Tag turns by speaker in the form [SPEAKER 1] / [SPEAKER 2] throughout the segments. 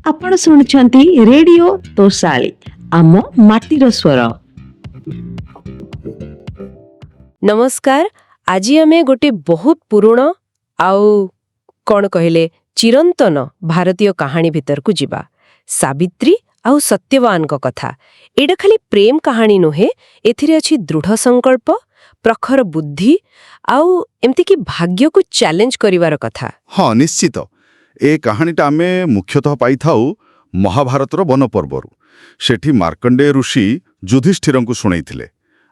[SPEAKER 1] ଆପଣ ଶୁଣୁଛନ୍ତି ରେଡିଓ ତୋଷାଳୀ ଆମ ମାଟିର ସ୍ୱର।
[SPEAKER 2] ନମସ୍କାର। ଆଜି ଆମେ ଗୋଟେ ବହୁତ ପୁରୁଣ ଆଉ କ'ଣ କହିଲେ ଚିରନ୍ତନ ଭାରତୀୟ କାହାଣୀ ଭିତରକୁ ଯିବା। ସାବିତ୍ରୀ ଆଉ ସତ୍ୟବାନଙ୍କ କଥା। ଏଇଟା ଖାଲି ପ୍ରେମ କାହାଣୀ ନୁହେଁ, ଏଥିରେ ଅଛି ଦୃଢ଼ ସଂକଳ୍ପ, ପ୍ରଖର ବୁଦ୍ଧି ଆଉ ଏମିତିକି ଭାଗ୍ୟକୁ ଚ୍ୟାଲେଞ୍ଜ କରିବାର କଥା।
[SPEAKER 3] ହଁ, ନିଶ୍ଚିତ। ଏ କାହାଣୀଟା ଆମେ ମୁଖ୍ୟତଃ ପାଇଥାଉ ମହାଭାରତର ବନପର୍ବରୁ। ସେଠି ମାର୍କଣ୍ଡେୟ ଋଷି ଯୁଧିଷ୍ଠିରଙ୍କୁ ଶୁଣେଇଥିଲେ।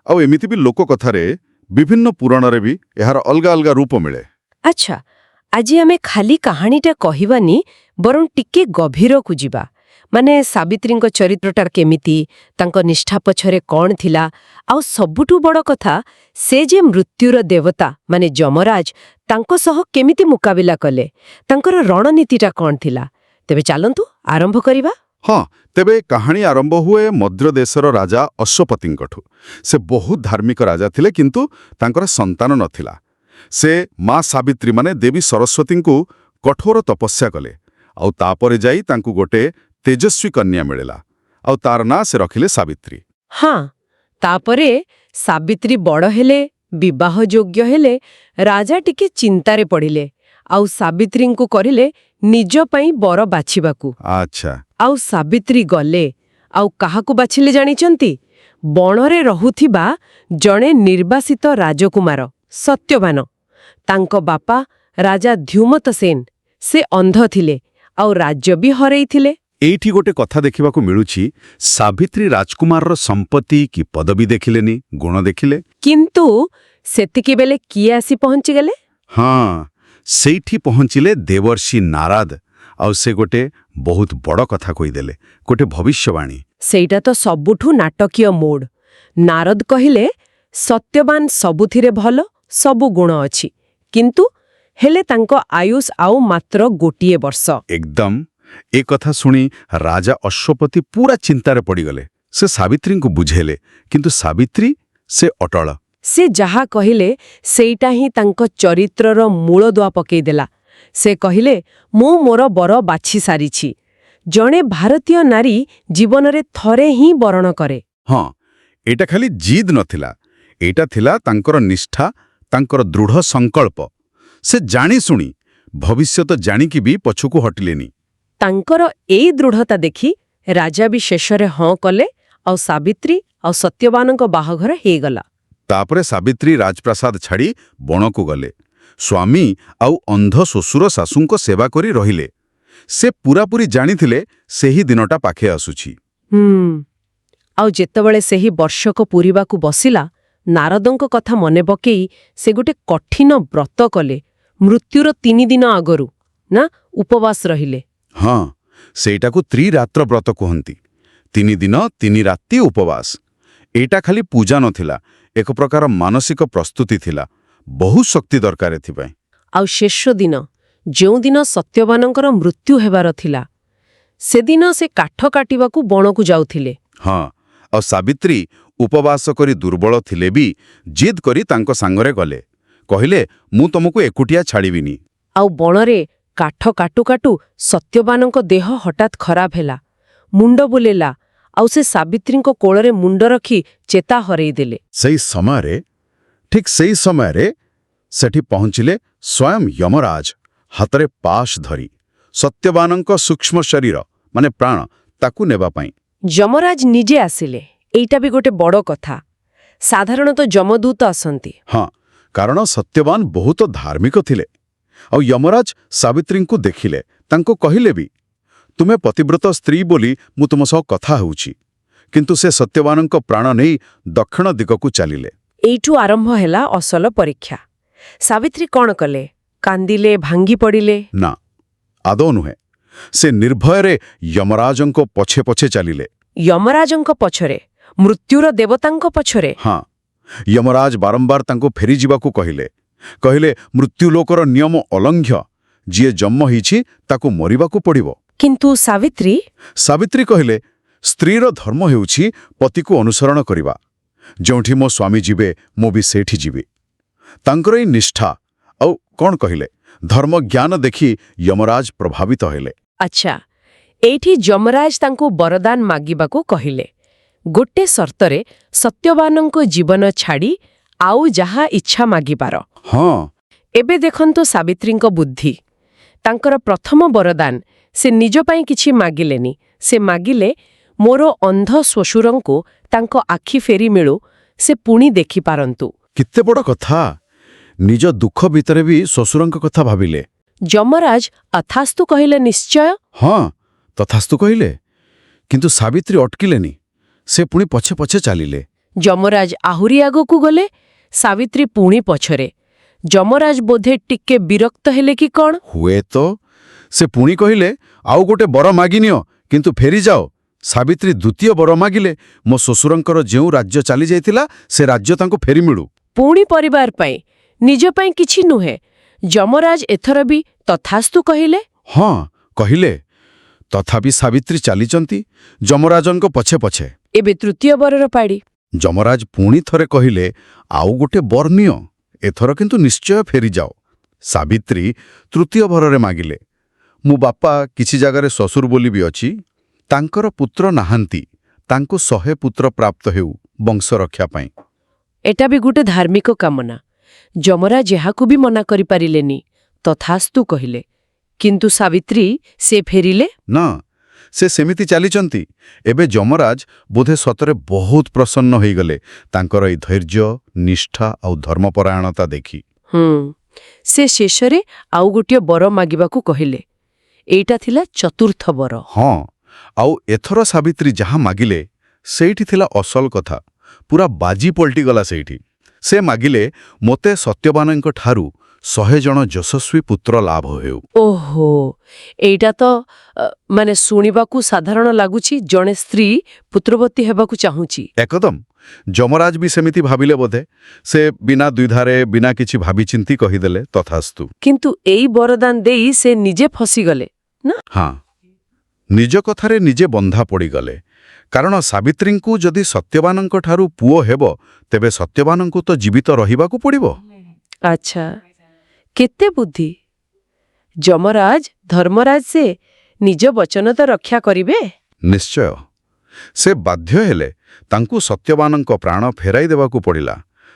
[SPEAKER 3] ଆଉ ଏମିତି ବି ଲୋକକଥାରେ ବିଭିନ୍ନ ପୁରାଣରେ ବି ଏହାର ଅଲଗା ଅଲଗା ରୂପ ମିଳେ।
[SPEAKER 2] ଆଚ୍ଛା, ଆଜି ଆମେ ଖାଲି କାହାଣୀଟା କହିବାନି, ବରଂ ଟିକେ ଗଭୀରକୁ ଯିବା। ମାନେ ସାବିତ୍ରୀଙ୍କ ଚରିତ୍ରଟା କେମିତି, ତାଙ୍କ ନିଷ୍ଠା ପଛରେ କ'ଣ ଥିଲା, ଆଉ ସବୁଠୁ ବଡ଼ କଥା, ସେ ଯେ ମୃତ୍ୟୁର ଦେବତା ମାନେ ଯମରାଜ, ତାଙ୍କ ସହ କେମିତି ମୁକାବିଲା କଲେ, ତାଙ୍କର ରଣନୀତିଟା କ'ଣ ଥିଲା। ତେବେ ଚାଲନ୍ତୁ ଆରମ୍ଭ କରିବା।
[SPEAKER 3] ହଁ, ତେବେ କାହାଣୀ ଆରମ୍ଭ ହୁଏ ମଦ୍ର ଦେଶର ରାଜା ଅଶ୍ୱପତିଙ୍କଠୁ। ସେ ବହୁତ ଧାର୍ମିକ ରାଜା ଥିଲେ, କିନ୍ତୁ ତାଙ୍କର ସନ୍ତାନ ନଥିଲା। ସେ ମା ସାବିତ୍ରୀ ମାନେ ଦେବୀ ସରସ୍ୱତୀଙ୍କୁ କଠୋର ତପସ୍ୟା କଲେ, ଆଉ ତାପରେ ଯାଇ ତାଙ୍କୁ ଗୋଟେ ତେଜସ୍ୱୀ କନ୍ୟା ମିଳିଲା, ଆଉ ତାର ନାଁ ସେ ରଖିଲେ ସାବିତ୍ରୀ।
[SPEAKER 2] ହଁ, ତାପରେ ସାବିତ୍ରୀ ବଡ଼ ହେଲେ, ବିବାହ ଯୋଗ୍ୟ ହେଲେ, ରାଜା ଟିକେ ଚିନ୍ତାରେ ପଡ଼ିଲେ, ଆଉ ସାବିତ୍ରୀଙ୍କୁ କରିଲେ ନିଜ ପାଇଁ ବର ବାଛିବାକୁ।
[SPEAKER 3] ଆଚ୍ଛା।
[SPEAKER 2] ଆଉ ସାବିତ୍ରୀ ଗଲେ, ଆଉ କାହାକୁ ବାଛିଲେ ଜାଣିଛନ୍ତି? ବଣରେ ରହୁଥିବା ଜଣେ ନିର୍ବାସିତ ରାଜକୁମାର ସତ୍ୟବାନ। ତାଙ୍କ ବାପା ରାଜା ଧ୍ୟୁମତ ସେନ, ସେ ଅନ୍ଧ ଥିଲେ, ଆଉ ରାଜ୍ୟ ବି ହରେଇଥିଲେ।
[SPEAKER 3] ଏଇଠି ଗୋଟେ କଥା ଦେଖିବାକୁ ମିଳୁଛି, ସାବିତ୍ରୀ ରାଜକୁମାରର ସମ୍ପତ୍ତି କି ପଦବୀ ଦେଖିଲେନି, ଗୁଣ ଦେଖିଲେ।
[SPEAKER 2] କିନ୍ତୁ ସେତିକିବେଳେ କିଏ ଆସି ପହଞ୍ଚିଗଲେ?
[SPEAKER 3] ହଁ, ସେଇଠି ପହଞ୍ଚିଲେ ଦେବର୍ଷି ନାରଦ, ଆଉ ସେ ଗୋଟେ ବହୁତ ବଡ଼ କଥା କହିଦେଲେ, ଗୋଟେ ଭବିଷ୍ୟବାଣୀ।
[SPEAKER 2] ସେଇଟା ତ ସବୁଠୁ ନାଟକୀୟ ମୋଡ୍। ନାରଦ କହିଲେ, ସତ୍ୟବାନ ସବୁଥିରେ ଭଲ, ସବୁ ଗୁଣ ଅଛି, କିନ୍ତୁ ହେଲେ ତାଙ୍କ ଆୟୁଷ ଆଉ ମାତ୍ର ଗୋଟିଏ ବର୍ଷ।
[SPEAKER 3] ଏକଦମ। ଏ କଥା ଶୁଣି ରାଜା ଅଶ୍ୱପତି ପୁରା ଚିନ୍ତାରେ ପଡ଼ିଗଲେ। ସେ ସାବିତ୍ରୀଙ୍କୁ ବୁଝେଇଲେ, କିନ୍ତୁ ସାବିତ୍ରୀ ସେ ଅଟଳ।
[SPEAKER 2] ସେ ଯାହା କହିଲେ ସେଇଟା ହିଁ ତାଙ୍କ ଚରିତ୍ରର ମୂଳଦୁଆ ପକେଇଦେଲା। ସେ କହିଲେ, ମୁଁ ମୋର ବର ବାଛି ସାରିଛି। ଜଣେ ଭାରତୀୟ ନାରୀ ଜୀବନରେ ଥରେ ହିଁ ବରଣ କରେ।
[SPEAKER 3] ହଁ, ଏଇଟା ଖାଲି ଜିଦ୍ ନଥିଲା, ଏଇଟା ଥିଲା ତାଙ୍କର ନିଷ୍ଠା, ତାଙ୍କର ଦୃଢ଼ ସଂକଳ୍ପ। ସେ ଜାଣିଶୁଣି, ଭବିଷ୍ୟତ ଜାଣିକି ବି ପଛକୁ ହଟିଲେନି।
[SPEAKER 2] ତାଙ୍କର ଏଇ ଦୃଢ଼ତା ଦେଖି ରାଜା ବି ଶେଷରେ ହଁ କଲେ, ଆଉ ସାବିତ୍ରୀ ଆଉ ସତ୍ୟବାନଙ୍କ ବାହାଘର ହେଇଗଲା।
[SPEAKER 3] ତାପରେ ସାବିତ୍ରୀ ରାଜପ୍ରାସାଦ ଛାଡ଼ି ବଣକୁ ଗଲେ। ସ୍ୱାମୀ ଆଉ ଅନ୍ଧ ଶ୍ୱଶୁର ଶାଶୁଙ୍କ ସେବା କରି ରହିଲେ। ସେ ପୂରାପୂରି ଜାଣିଥିଲେ ସେହି ଦିନଟା ପାଖେ ଆସୁଛି।
[SPEAKER 2] ଆଉ ଯେତେବେଳେ ସେହି ବର୍ଷକ ପୂରିବାକୁ ବସିଲା, ନାରଦଙ୍କ କଥା ମନେ ପକେଇ ସେ ଗୋଟେ କଠିନ ବ୍ରତ କଲେ। ମୃତ୍ୟୁର 3 ଦିନ ଆଗରୁ ନା ଉପବାସ ରହିଲେ।
[SPEAKER 3] ହଁ, ସେଇଟାକୁ ତ୍ରିରାତ୍ର ବ୍ରତ କୁହନ୍ତି। 3 ଦିନ 3 ରାତି ଉପବାସ। ଏଇଟା ଖାଲି ପୂଜା ନଥିଲା, ଏକ ପ୍ରକାର ମାନସିକ ପ୍ରସ୍ତୁତି ଥିଲା। ବହୁ ଶକ୍ତି ଦରକାର ଏଥିପାଇଁ।
[SPEAKER 2] ଆଉ ଶେଷ ଦିନ, ଯେଉଁଦିନ ସତ୍ୟବାନଙ୍କର ମୃତ୍ୟୁ ହେବାର ଥିଲା, ସେଦିନ ସେ କାଠ କାଟିବାକୁ ବଣକୁ ଯାଉଥିଲେ।
[SPEAKER 3] ହଁ, ଆଉ ସାବିତ୍ରୀ ଉପବାସ କରି ଦୁର୍ବଳ ଥିଲେ ବି ଜିଦ୍ କରି ତାଙ୍କ ସାଙ୍ଗରେ ଗଲେ। କହିଲେ, ମୁଁ ତମକୁ ଏକୁଟିଆ ଛାଡ଼ିବିନି।
[SPEAKER 2] ଆଉ ବଣରେ କାଠ କାଟୁ କାଟୁ ସତ୍ୟବାନଙ୍କ ଦେହ ହଠାତ୍ ଖରାପ ହେଲା। ମୁଣ୍ଡ ବୁଲେଇଲା, ଆଉ ସେ ସାବିତ୍ରୀଙ୍କ କୋଳରେ ମୁଣ୍ଡ ରଖି ଚେତା ହରେଇଦେଲେ।
[SPEAKER 3] ଠିକ୍ ସେଇ ସମୟରେ ସେଠି ପହଞ୍ଚିଲେ ସ୍ୱୟଂ ଯମରାଜ, ହାତରେ ପାଶ ଧରି, ସତ୍ୟବାନଙ୍କ ସୂକ୍ଷ୍ମ ଶରୀର ମାନେ ପ୍ରାଣ ତାକୁ ନେବା ପାଇଁ।
[SPEAKER 2] ଯମରାଜ ନିଜେ ଆସିଲେ। ଏଇଟା ବି ଗୋଟେ ବଡ଼ କଥା। ସାଧାରଣତଃ ଯମଦୂତ ଆସନ୍ତି।
[SPEAKER 3] ହଁ, କାରଣ ସତ୍ୟବାନ ବହୁତ ଧାର୍ମିକ ଥିଲେ। ଆଉ ଯମରାଜ ସାବିତ୍ରୀଙ୍କୁ ଦେଖିଲେ, ତାଙ୍କୁ କହିଲେ ବି, ତୁମେ ପତିବ୍ରତ ସ୍ତ୍ରୀ ବୋଲି ମୁଁ ତୁମ ସହ କଥା ହେଉଛି। କିନ୍ତୁ ସେ ସତ୍ୟବାନଙ୍କ ପ୍ରାଣ ନେଇ ଦକ୍ଷିଣ ଦିଗକୁ ଚାଲିଲେ।
[SPEAKER 2] ଏଇଠୁ ଆରମ୍ଭ ହେଲା ଅସଲ ପରୀକ୍ଷା। ସାବିତ୍ରୀ କ'ଣ କଲେ? କାନ୍ଦିଲେ, ଭାଙ୍ଗି ପଡ଼ିଲେ?
[SPEAKER 3] ନା, ଆଦୌ ନୁହେଁ। ସେ ନିର୍ଭୟରେ ଯମରାଜଙ୍କ ପଛେ ପଛେ ଚାଲିଲେ।
[SPEAKER 2] ଯମରାଜଙ୍କ ପଛରେ? ମୃତ୍ୟୁର ଦେବତାଙ୍କ ପଛରେ?
[SPEAKER 3] ହଁ, ଯମରାଜ ବାରମ୍ବାର ତାଙ୍କୁ ଫେରିଯିବାକୁ କହିଲେ। ମୃତ୍ୟୁଲୋକର ନିୟମ ଅଲଙ୍ଘ୍ୟ, ଯିଏ ଜନ୍ମ ହେଇଛି ତାକୁ ମରିବାକୁ ପଡ଼ିବ।
[SPEAKER 2] କିନ୍ତୁ ସାବିତ୍ରୀ
[SPEAKER 3] କହିଲେ, ସ୍ତ୍ରୀର ଧର୍ମ ହେଉଛି ପତିକୁ ଅନୁସରଣ କରିବା। ଯେଉଁଠି ମୋ ସ୍ୱାମୀ ଯିବେ, ମୁଁ ବି ସେଇଠି ଯିବି। ତାଙ୍କର ଏଇ ନିଷ୍ଠା ଆଉ କ'ଣ କହିଲେ, ଧର୍ମଜ୍ଞାନ ଦେଖି ଯମରାଜ ପ୍ରଭାବିତ ହେଲେ।
[SPEAKER 2] ଆଚ୍ଛା, ଏଇଠି ଯମରାଜ ତାଙ୍କୁ ବରଦାନ ମାଗିବାକୁ କହିଲେ ଗୋଟେ ସର୍ତ୍ତରେ ସତ୍ୟବାନଙ୍କ ଜୀବନ ଛାଡ଼ି ଆଉ ଯାହା ଇଚ୍ଛା ମାଗିପାର।
[SPEAKER 3] ହଁ
[SPEAKER 2] ଏବେ ଦେଖନ୍ତୁ ସାବିତ୍ରୀଙ୍କ ବୁଦ୍ଧି। ତାଙ୍କର ପ୍ରଥମ ବରଦାନ ସେ ନିଜ ପାଇଁ କିଛି ମାଗିଲେନି, ସେ ମାଗିଲେ ମୋର ଅନ୍ଧ ଶ୍ୱଶୁରଙ୍କୁ ତାଙ୍କ ଆଖି ଫେରି ମିଳୁ, ସେ ପୁଣି ଦେଖିପାରନ୍ତୁ।
[SPEAKER 3] କେତେ ବଡ଼ କଥା! ନିଜ ଦୁଃଖ ଭିତରେ ବି ଶ୍ୱଶୁରଙ୍କ କଥା ଭାବିଲେ।
[SPEAKER 2] ଯମରାଜ ଅଥାସ୍ତୁ କହିଲେ ନିଶ୍ଚୟ।
[SPEAKER 3] ହଁ ତଥାସ୍ତୁ କହିଲେ, କିନ୍ତୁ ସାବିତ୍ରୀ ଅଟକିଲେନି। ସେ ପୁଣି ପଛେ ପଛେ ଚାଲିଲେ।
[SPEAKER 2] ଯମରାଜ ଆହୁରି ଆଗକୁ ଗଲେ, ସାବିତ୍ରୀ ପୁଣି ପଛରେ। ଯମରାଜ ବୋଧେ ଟିକେ ବିରକ୍ତ ହେଲେ କି କଣ?
[SPEAKER 3] ହୁଏତ ସେ ପୁଣି କହିଲେ, ଆଉ ଗୋଟେ ବର ମାଗିନିଅ, କିନ୍ତୁ ଫେରିଯାଅ। ସାବିତ୍ରୀ ଦ୍ୱିତୀୟ ବର ମାଗିଲେ, ମୋ ଶ୍ୱଶୁରଙ୍କର ଯେଉଁ ରାଜ୍ୟ ଚାଲିଯାଇଥିଲା ସେ ରାଜ୍ୟ ତାଙ୍କୁ ଫେରି ମିଳୁ।
[SPEAKER 2] ପୁଣି ପରିବାର ପାଇଁ, ନିଜ ପାଇଁ କିଛି ନୁହେଁ। ଯମରାଜ ଏଥର ବି ତଥାସ୍ତୁ କହିଲେ।
[SPEAKER 3] ହଁ କହିଲେ, ତଥାପି ସାବିତ୍ରୀ ଚାଲିଛନ୍ତି ଯମରାଜଙ୍କ ପଛେ ପଛେ।
[SPEAKER 2] ଏବେ ତୃତୀୟ ବରର ପାଳି।
[SPEAKER 3] ଯମରାଜ ପୁଣି ଥରେ କହିଲେ, ଆଉ ଗୋଟେ ବର ନିଅ, ଏଥର କିନ୍ତୁ ନିଶ୍ଚୟ ଫେରିଯାଅ। ସାବିତ୍ରୀ ତୃତୀୟ ବରରେ ମାଗିଲେ, ମୋ ବାପା କିଛି ଜାଗାରେ ଶ୍ୱଶୁର ବୋଲି ବି ଅଛି, ତାଙ୍କର ପୁତ୍ର ନାହାନ୍ତି, ତାଙ୍କୁ 100 ପୁତ୍ର ପ୍ରାପ୍ତ ହେଉ ବଂଶରକ୍ଷା ପାଇଁ।
[SPEAKER 2] ଏଟା ବି ଗୋଟେ ଧାର୍ମିକ କାମନା। ଯମରାଜ ଏହାକୁ ବି ମନା କରିପାରିଲେନି, ତଥାସ୍ତୁ କହିଲେ। କିନ୍ତୁ ସାବିତ୍ରୀ ସେ ଫେରିଲେ
[SPEAKER 3] ନା, ସେ ସେମିତି ଚାଲିଛନ୍ତି। ଏବେ ଯମରାଜ ବୋଧେ ସତରେ ବହୁତ ପ୍ରସନ୍ନ ହୋଇଗଲେ ତାଙ୍କର ଏହି ଧୈର୍ଯ୍ୟ, ନିଷ୍ଠା ଆଉ ଧର୍ମପରାୟଣତା ଦେଖି।
[SPEAKER 2] ସେ ଶେଷରେ ଆଉ ଗୋଟିଏ ବର ମାଗିବାକୁ କହିଲେ। ଏଇଟା ଥିଲା ଚତୁର୍ଥ ବର।
[SPEAKER 3] ହଁ, ଆଉ ଏଥର ସାବିତ୍ରୀ ଯାହା ମାଗିଲେ ସେଇଠି ଥିଲା ଅସଲ କଥା। ପୁରା ବାଜି ପଲଟିଗଲା ସେଇଠି। ସେ ମାଗିଲେ, ମୋତେ ସତ୍ୟବାନଙ୍କ ଠାରୁ 100 ଜଣ ଯଶସ୍ୱୀ ପୁତ୍ର ଲାଭ ହେଉ।
[SPEAKER 2] ଓହୋ, ଏଇଟା ତ ମାନେ ଶୁଣିବାକୁ ସାଧାରଣ ଲାଗୁଛି। ଜଣେ ସ୍ତ୍ରୀ ପୁତ୍ରବତୀ ହେବାକୁ ଚାହୁଁଛି।
[SPEAKER 3] ଏକଦମ। ଯମରାଜ ବି ସେମିତି ଭାବିଲେ ବୋଧେ। ସେ ବିନା ଦ୍ୱିଧାରେ, ବିନା କିଛି ଭାବିଚିନ୍ତି କହିଦେଲେ, ତଥାସ୍ତୁ।
[SPEAKER 2] କିନ୍ତୁ ଏଇ ବରଦାନ ଦେଇ ସେ ନିଜେ ଫସିଗଲେ ନା?
[SPEAKER 3] ହଁ, ନିଜ କଥାରେ ନିଜେ ବନ୍ଧା ପଡ଼ିଗଲେ। କାରଣ ସାବିତ୍ରୀଙ୍କୁ ଯଦି ସତ୍ୟବାନଙ୍କ ଠାରୁ ପୁଅ ହେବ, ତେବେ ସତ୍ୟବାନଙ୍କୁ ତ ଜୀବିତ ରହିବାକୁ ପଡ଼ିବ।
[SPEAKER 2] ଆଚ୍ଛା, କେତେ ବୁଦ୍ଧି! ଯମରାଜ, ଧର୍ମରାଜ ସେ ନିଜ ବଚନ ତ ରକ୍ଷା କରିବେ।
[SPEAKER 3] ନିଶ୍ଚୟ। ସେ ବାଧ୍ୟ ହେଲେ ତାଙ୍କୁ ସତ୍ୟବାନଙ୍କ ପ୍ରାଣ ଫେରାଇ ଦେବାକୁ ପଡ଼ିଲା।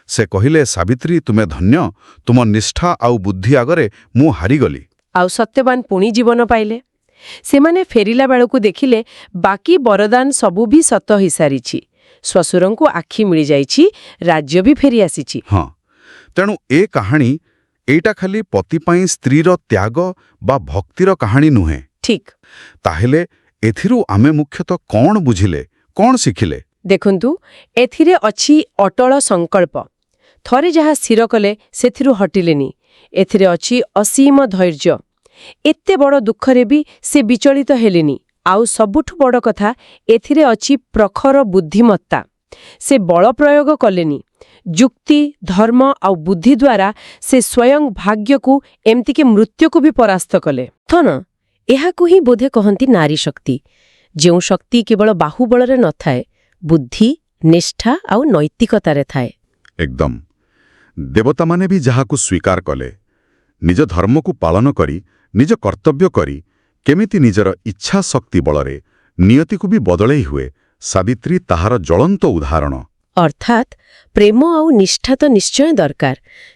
[SPEAKER 3] ସେ କହିଲେ, ସାବିତ୍ରୀ ତୁମେ ଧନ୍ୟ, ତୁମ ନିଷ୍ଠା ଆଉ ବୁଦ୍ଧି ଆଗରେ ମୁଁ ହାରିଗଲି।
[SPEAKER 2] ଆଉ ସତ୍ୟବାନ ପୁଣି ଜୀବନ ପାଇଲେ। ସେମାନେ ଫେରିଲା ବେଳକୁ ଦେଖିଲେ ବାକି ବରଦାନ ସବୁ ବି ସତ ହୋଇସାରିଛି। ଶ୍ୱଶୁରଙ୍କୁ ଆଖି ମିଳିଯାଇଛି, ରାଜ୍ୟ ବି ଫେରିଆସିଛି।
[SPEAKER 3] ହଁ, ତେଣୁ ଏ କାହାଣୀ ଏଇଟା ଖାଲି ପତି ପାଇଁ ସ୍ତ୍ରୀର ତ୍ୟାଗ ବା ଭକ୍ତିର କାହାଣୀ ନୁହେଁ।
[SPEAKER 2] ଠିକ୍।
[SPEAKER 3] ତାହେଲେ ଏଥିରୁ ଆମେ ମୁଖ୍ୟତଃ କ'ଣ ବୁଝିଲେ, କ'ଣ ଶିଖିଲେ?
[SPEAKER 2] ଦେଖନ୍ତୁ, ଏଥିରେ ଅଛି ଅଟଳ ସଂକଳ୍ପ। ଥରେ ଯାହା ସ୍ଥିର କଲେ ସେଥିରୁ ହଟିଲେନି। ଏଥିରେ ଅଛି ଅସୀମ ଧୈର୍ଯ୍ୟ। ଏତେ ବଡ଼ ଦୁଃଖରେ ବି ସେ ବିଚଳିତ ହେଲେନି। ଆଉ ସବୁଠୁ ବଡ଼ କଥା, ଏଥିରେ ଅଛି ପ୍ରଖର ବୁଦ୍ଧିମତ୍ତା। ସେ ବଳ ପ୍ରୟୋଗ କଲେନି। ଯୁକ୍ତି, ଧର୍ମ ଆଉ ବୁଦ୍ଧି ଦ୍ୱାରା ସେ ସ୍ୱୟଂ ଭାଗ୍ୟକୁ, ଏମିତିକି ମୃତ୍ୟୁକୁ ବି ପରାସ୍ତ କଲେ। ଏହାକୁ ହିଁ ବୋଧେ କହନ୍ତି ନାରୀ ଶକ୍ତି। ଯେଉଁ ଶକ୍ତି କେବଳ ବାହୁବଳରେ ନଥାଏ, ବୁଦ୍ଧି, ନିଷ୍ଠା ଆଉ ନୈତିକତାରେ ଥାଏ।
[SPEAKER 3] ଏକଦମ। ଦେବତାମାନେ ବି ଯାହାକୁ ସ୍ୱୀକାର କଲେ, ନିଜ ଧର୍ମକୁ ପାଳନ କରି, ନିଜ କର୍ତ୍ତବ୍ୟ କରି, କେମିତି ନିଜର ଇଚ୍ଛା ଶକ୍ତି ବଳରେ ନିୟତିକୁ ବି ବଦଳେଇ ହୁଏ, ସାବିତ୍ରୀ ତାହାର ଜ୍ୱଳନ୍ତ ଉଦାହରଣ।
[SPEAKER 2] ଅର୍ଥାତ୍ ପ୍ରେମ ଆଉ ନିଷ୍ଠା ତ ନିଶ୍ଚୟ ଦରକାର,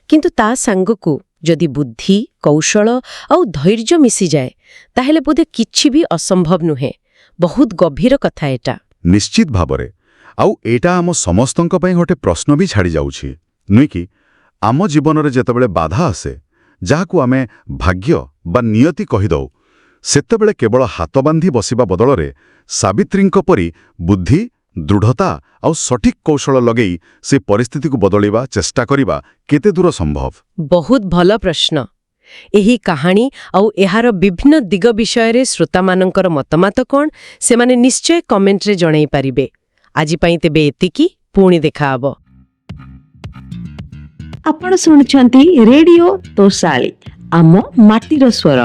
[SPEAKER 2] କିନ୍ତୁ ତା ସାଙ୍ଗକୁ ଯଦି ବୁଦ୍ଧି, କୌଶଳ ଆଉ ଧୈର୍ଯ୍ୟ ମିଶିଯାଏ, ତାହେଲେ ବୋଧେ କିଛି ବି ଅସମ୍ଭବ ନୁହେଁ। ବହୁତ ଗଭୀର କଥା ଏଟା।
[SPEAKER 3] ନିଶ୍ଚିତ ଭାବରେ। ଆଉ ଏଇଟା ଆମ ସମସ୍ତଙ୍କ ପାଇଁ ଗୋଟେ ପ୍ରଶ୍ନ ବି ଛାଡ଼ି ଯାଉଛି, ନୁହେଁ କି? ଆମ ଜୀବନରେ ଯେତେବେଳେ ବାଧା ଆସେ, ଯାହାକୁ ଆମେ ଭାଗ୍ୟ ବା ନିୟତି କହିଦେଉ, ସେତେବେଳେ କେବଳ ହାତ ବାନ୍ଧି ବସିବା ବଦଳରେ ସାବିତ୍ରୀଙ୍କ ପରି ବୁଦ୍ଧି, ଦୃଢ଼ତା ଆଉ ସଠିକ୍ କୌଶଳ ଲଗେଇ ସେ ପରିସ୍ଥିତିକୁ ବଦଳିବା ଚେଷ୍ଟା କରିବା କେତେ ଦୂର ସମ୍ଭବ?
[SPEAKER 2] ବହୁତ ଭଲ ପ୍ରଶ୍ନ। ଏହି କାହାଣୀ ଆଉ ଏହାର ବିଭିନ୍ନ ଦିଗ ବିଷୟରେ ଶ୍ରୋତାମାନଙ୍କର ମତାମତ କ'ଣ, ସେମାନେ ନିଶ୍ଚୟ କମେଣ୍ଟରେ ଜଣାଇ ପାରିବେ। ଆଜି ପାଇଁ ତେବେ ଏତିକି, ପୁଣି ଦେଖାହବ।
[SPEAKER 1] ଆପଣ ଶୁଣୁଛନ୍ତି ରେଡିଓ ତୋଷାଳୀ, ଆମ ମାଟିର ସ୍ୱର।